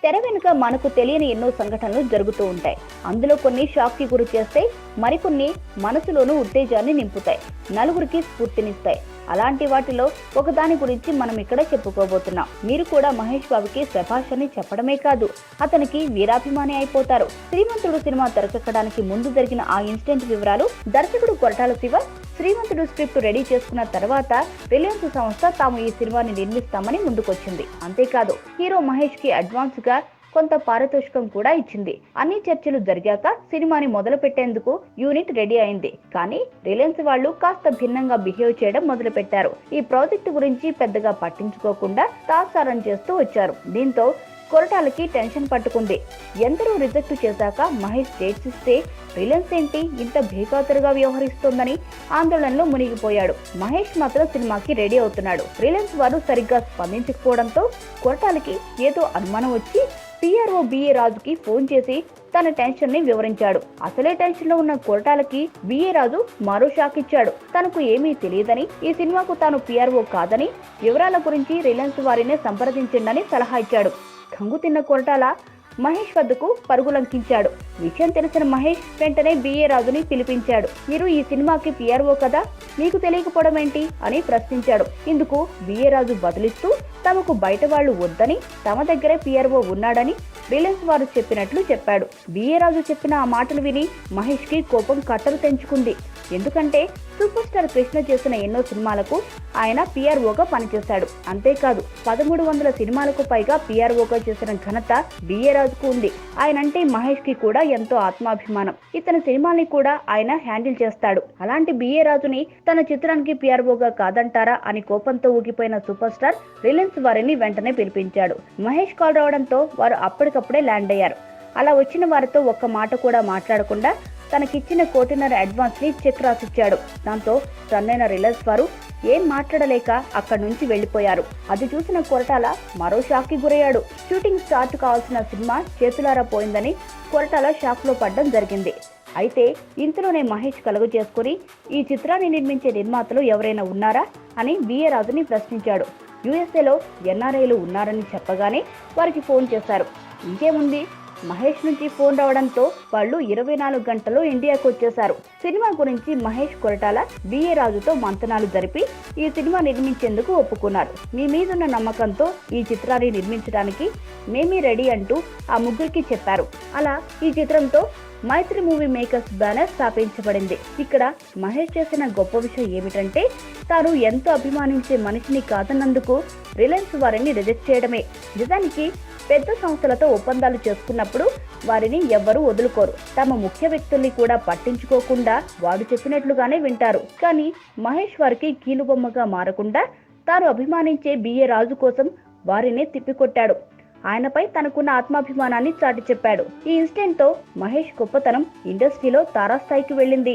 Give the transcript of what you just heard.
తెర వెనుక మనకు తెలియని ఎన్నో సంఘటనలు జరుగుతూ ఉంటాయి. అందులో కొన్ని షాక్ కి గురి చేస్తే, మరికొన్ని మనసులోనూ ఉత్తేజాన్ని నింపుతాయి, నలుగురికి స్ఫూర్తినిస్తాయి. అలాంటి వాటిలో ఒకదాని గురించి మనం ఇక్కడ చెప్పుకోబోతున్నాం. మీరు కూడా మహేష్ బాబుకి శభాష్ అని చెప్పడమే కాదు, అతనికి వీరాభిమాని అయిపోతారు. శ్రీమంతుడు సినిమా తెరకెక్కడానికి ముందు జరిగిన ఆ ఇన్సిడెంట్ వివరాలు దర్శకుడు కొరటాల శివ శ్రీమంతుడు స్క్రిప్ట్ రెడీ చేసుకున్న తర్వాత రిలయన్స్ సంస్థ తాము ఈ సినిమాని నిర్మిస్తామని ముందుకొచ్చింది. అంతేకాదు, హీరో మహేష్ కి అడ్వాన్స్ గా కొంత పారితోషికం కూడా ఇచ్చింది. అన్ని చర్చలు జరిగాక సినిమాని మొదలు పెట్టేందుకు యూనిట్ రెడీ అయింది. కానీ రిలయన్స్ వాళ్ళు కాస్త భిన్నంగా బిహేవ్ చేయడం మొదలు పెట్టారు. ఈ ప్రాజెక్టు గురించి పెద్దగా పట్టించుకోకుండా తాత్సారం చేస్తూ వచ్చారు. దీంతో కొరటాలకి టెన్షన్ పట్టుకుంది. ఎందరో రిజెక్ట్ చేశాక మహేష్ డేట్స్ ఇస్తే రిలయన్స్ ఏంటి ఇంత భేకాతరుగా వ్యవహరిస్తోందని ఆందోళనలో మునిగిపోయాడు. మహేష్ మాత్రం సినిమాకి రెడీ అవుతున్నాడు. రిలయన్స్ వారు సరిగ్గా స్పందించకపోవడంతో కొరటాలకి ఏదో అనుమానం వచ్చి పిఆర్ఓ బిఏ రాజుకి ఫోన్ చేసి తన టెన్షన్ ని వివరించాడు. అసలే టెన్షన్ లో ఉన్న కొరటాలకి బిఏ రాజు మరో షాక్ ఇచ్చాడు. తనకు ఏమీ తెలియదని, ఈ సినిమాకు తాను పిఆర్ఓ కాదని, వివరాల గురించి రిలయన్స్ వారినే సంప్రదించిందని సలహా ఇచ్చాడు. కంగు తిన్న కొరటాల మహేష్ వద్దకు పరుగులంకించాడు. విషయం తెలిసిన మహేష్ వెంటనే బిఏ రాజుని పిలిపించాడు. మీరు ఈ సినిమాకి పిఆర్ఓ కదా, మీకు తెలియకపోవడం ఏంటి అని ప్రశ్నించాడు. ఇందుకు బిఏ రాజు బదులిస్తూ తమకు బయట వాళ్ళు వద్దని, తమ దగ్గరే పిఆర్ఓ ఉన్నాడని రిలయన్స్ వారు చెప్పినట్లు చెప్పాడు. బిఏ రాజు చెప్పిన ఆ మాటలు విని మహేష్ కి కోపం కట్టలు తెంచుకుంది. ఎందుకంటే సూపర్ స్టార్ కృష్ణ చేసిన ఎన్నో సినిమాలకు ఆయన పిఆర్ఓగా పనిచేశాడు. అంతేకాదు 1300 సినిమాలకు పైగా పిఆర్ఓగా చేసిన ఘనత బిఏ రాజుకు ఉంది. ఆయనంటే మహేష్ కి కూడా ఎంతో ఆత్మాభిమానం. ఇతని సినిమాల్ని కూడా ఆయన హ్యాండిల్ చేస్తాడు. అలాంటి బిఏ రాజుని తన చిత్రానికి పిఆర్ఓగా కాదంటారా అని కోపంతో ఊగిపోయిన సూపర్ స్టార్ రిలయన్స్ వారిని వెంటనే పిలిపించాడు. మహేష్ కాల్ రావడంతో వారు అప్పటికప్పుడే ల్యాండ్ అయ్యారు. అలా వచ్చిన వారితో ఒక్క మాట కూడా మాట్లాడకుండా తనకిచ్చిన 1.5 కోటి అడ్వాన్స్ ని చెక్ రాసిచ్చాడు. దాంతో స్టన్నైన రిలయన్స్ వారు ఏం మాట్లాడలేక అక్కడి నుంచి వెళ్లిపోయారు. అది చూసిన కొరటాల మరో షాక్ కి గురయ్యాడు. షూటింగ్ స్టార్ట్ కావాల్సిన సినిమా చేతులారా పోయిందని కొరటాల షాక్ లో పడ్డం జరిగింది. అయితే ఇంతలోనే మహేష్ కలుగు చేసుకుని ఈ చిత్రాన్ని నిర్మించే నిర్మాతలు ఎవరైనా ఉన్నారా అని బిఏ రాజుని ప్రశ్నించాడు. యుఎస్ఏలో ఎన్ఆర్ఐలు ఉన్నారని చెప్పగానే వారికి ఫోన్ చేశారు. ఇంకేముంది, మహేష్ నుంచి ఫోన్ రావడంతో వాళ్ళు 24 గంటల్లో ఇండియాకు వచ్చేశారు. సినిమా గురించి మహేష్ కొరటాల బిఏ రాజుతో మంతనాలు జరిపి ఈ సినిమా నిర్మించేందుకు ఒప్పుకున్నారు. మీ మీదున్న నమ్మకంతో ఈ చిత్రాన్ని నిర్మించడానికి మేమే రెడీ అంటూ ఆ ముగ్గురికి చెప్పారు. అలా ఈ చిత్రంతో మైత్రి మూవీ మేకర్స్ బ్యానర్ స్థాపించబడింది. ఇక్కడ మహేష్ చేసిన గొప్ప విషయం ఏమిటంటే తాను ఎంతో అభిమానించే మనిషిని కాదన్నందుకు రిలయన్స్ వారిని రిజెక్ట్ చేయడమే. నిజానికి పెద్ద సంస్థలతో ఒప్పందాలు చేసుకున్నప్పుడు వారిని ఎవ్వరూ వదులుకోరు. తమ ముఖ్య వ్యక్తుల్ని కూడా పట్టించుకోకుండా వాడు చెప్పినట్లుగానే వింటారు. కానీ మహేష్ వారికి కీలుబొమ్మగా మారకుండా తాను అభిమానించే బిఏ రాజు కోసం వారినే తిప్పికొట్టాడు. ఆయనపై తనకున్న ఆత్మాభిమానాన్ని చాటి చెప్పాడు. ఈ ఇన్సిడెంట్ తో మహేష్ గొప్పతనం ఇండస్ట్రీలో తారాస్థాయికి వెళ్ళింది.